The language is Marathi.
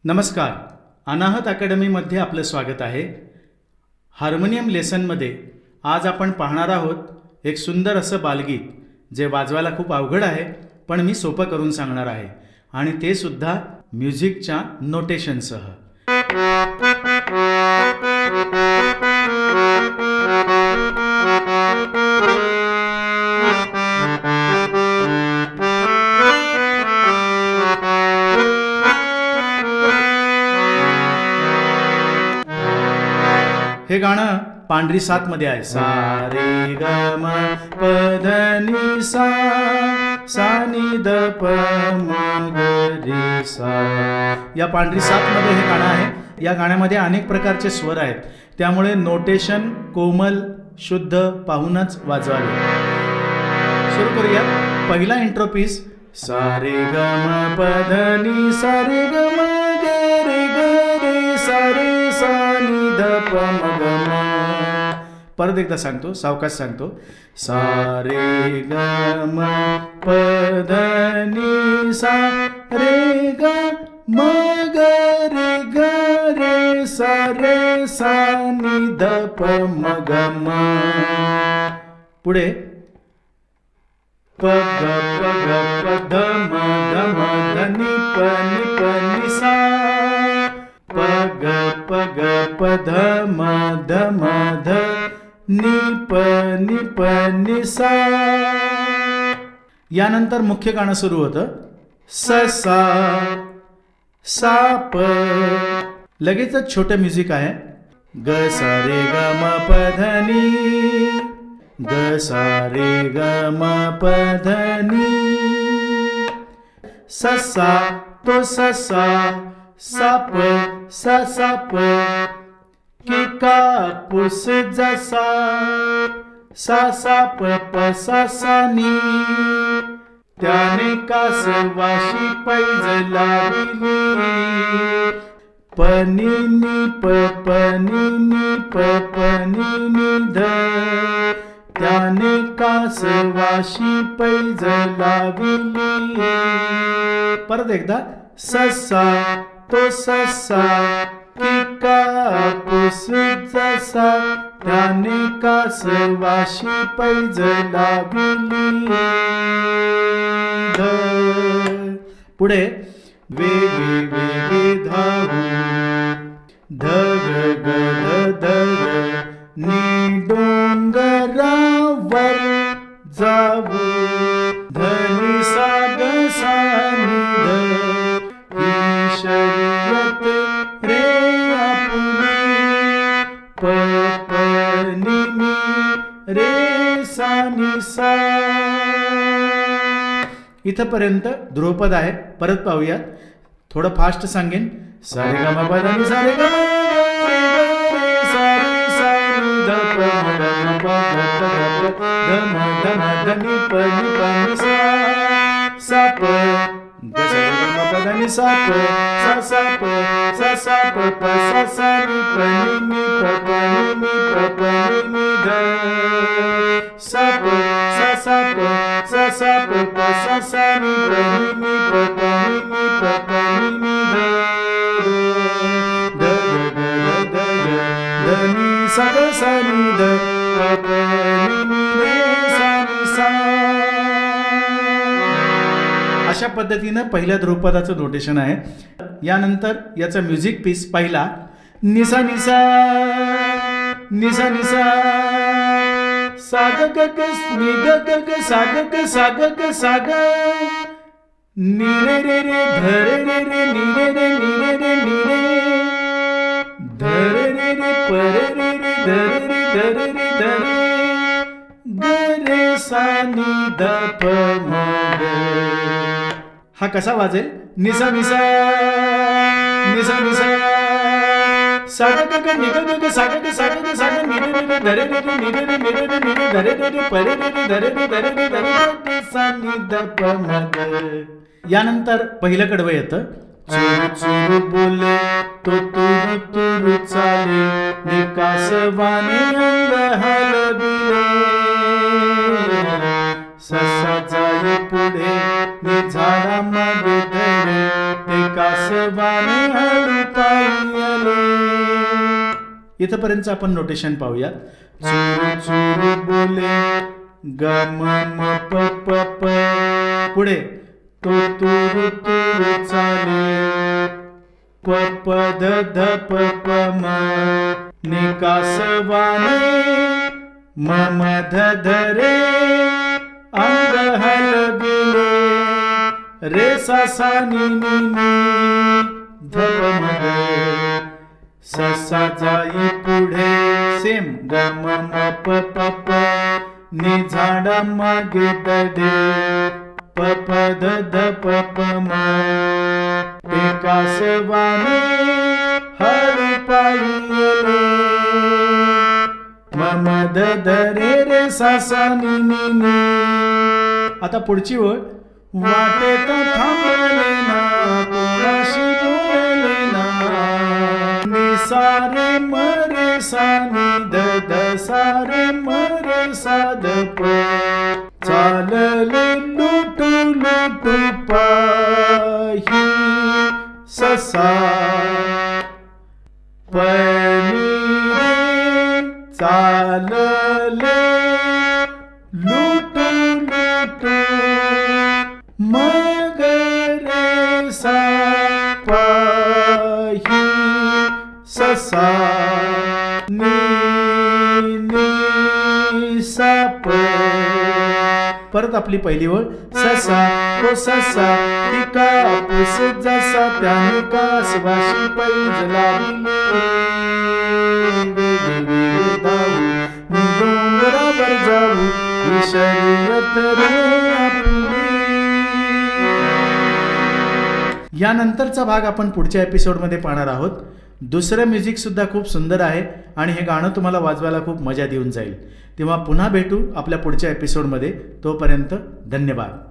नमस्कार. अनाहत अकॅडमीमध्ये आपलं स्वागत आहे. हार्मोनियम लेसनमध्ये आज आपण पाहणार आहोत एक सुंदर असं बालगीत जे वाजवायला खूप अवघड आहे, पण मी सोपं करून सांगणार आहे आणि ते सुद्धा म्युझिकच्या नोटेशनसह. हे गाणं पांढरी सात मध्ये आहे. सा रे ग म प ध नि सा, सा नि द प म ग रे सा. या पांढरी सात मध्ये हे गाणं आहे. या गाण्यामध्ये अनेक प्रकारचे स्वर आहेत, त्यामुळे नोटेशन कोमल शुद्ध पाहूनच वाजवावे. सुरू करूया. पहिला इंट्रो पीस. सा रे ग म प ध नि सा रे ग म ग रे सा रे सा नि ध प म ग म. परत एकदा सांगतो, सावकाश सांगतो. सा रे ग म प ध नि सा रे ग म ग रे सा नि ध प म ग म. पुढे प ग ध म ध नि प सा. प ग ध म ध नि प सा. यानंतर मुख्य गाणं सुरू होतं. स सा सा प. लगेचच छोटं म्युझिक आहे. ग सा रे ग म प ध नि, ग सा रे ग म प ध नि. स सा तो स सा, सा प सा सा प. की कापूस जसा, सा सा प प सा सा नि. त्याने कासवाशी पैज लाविली. प नि नि प प नि नि प प नि नि ध. त्याने कासवाशी पैज लाविली. परत एकदा. ससा तो ससा, की कापूस जसा. त्याने कासवाशी पैज लाविली. ध. पुढे वे वे वे वे धावू. ध ग ग ध ध ग. नि डोंगरावर जाऊ. ध नि सा ग सा नि ध. ही शर्यत रे आपली. प प नि नि रे सा नि सा. इथपर्यंत ध्रुवपद आहे. परत पाहूयात. थोडं फास्ट सांगेन. सा रे ग म प ध नि सा रे ग म सा रे सा नि ध प म ग म प ध म ध नि प नि सा. सा प ग सा रे ग म प ध नि सा प सा सा प सा सा प प सा सा नि प नि प प नि प प नि ध. सा प सा सा प सा सा प प सा सा नि प नि प प नि प प नि ध. ध ग ग ध ग ध नि सा ग सा नि ध प प नि रे सा नि सा. अशा पद्धतीनं पहिल्या ध्रुवपदाचं नोटेशन आहे. यानंतर याचा म्युझिक पीस पहिला. निसा निसा निसा निसा. सा ग ग ग नि ग ग ग सा ग ग सा ग ग सा ग. नि रे रे रे ध रे रे रे नि रे रे नि रे रे नि रे. ध रे रे रे प रे रे रे ध रे रे ध रे रे ध रे. ग रे सा नि ध प म ग. हा कसा वाजेल? निसा निसा निसा निसा. सा ग ग ग नि ग ग ग सा ग ग सा ग ग सा ग नि रे रे ध रे रे नि रे रे नि रे रे नि रे ध रे रे प रे रे ध रे रे ध रे रे ध रे सा नि ध प म ग. यानंतर पहिलं कडवं येतं. चुरू चुरू बोले तो तुरु तुरु चाले. नि कासवाने अंग हलविले. ससा जाई पुढे नि झाडा मागे धरे. ते कास कासवाने हळू पायी आले. इथपर्यंत आपण नोटेशन पाहूया. चुरू चुरू बोले ग म म प प प. पुढे तो तुरु तुरु चाले प प ध ध प प म. कासवाने म म ध ध रे अंग हलविले रे सा सा नि नि नि ध प म ग. ससा जाई पुढे सेम ग म म प प प. नि झाडा मागे दडे प प ध ध प प म. कासवाने हळू पायी आले म म ध ध रे रे सा सा नि नि नि. आता पुढची ओळ. वाटेत थांबले ना कोणाशी बोलले ना. नि सा रे म रे सा नि ध ध सा रे म रे सा ध प. चालले लुटू लुटू पायी ससा पनी चालले लुटू लुटू मग रे सा पायी ससा नि नि साप. परत आपली पहिली ओळ. ससा तो ससा ती कापूस जसा त्याने कासवाशी पैज लाविले. नि डोंगरावर जाऊ ही शर्यत रे आपली. यानंतरचा भाग आपण पुढच्या एपिसोडमध्ये पाहणार आहोत. दुसरं म्युझिक सुद्धा खूप सुंदर आहे आणि हे गाणं तुम्हाला वाजवायला खूप मजा देऊन जाईल. तेव्हा पुन्हा भेटू आपल्या पुढच्या एपिसोडमध्ये. तोपर्यंत धन्यवाद.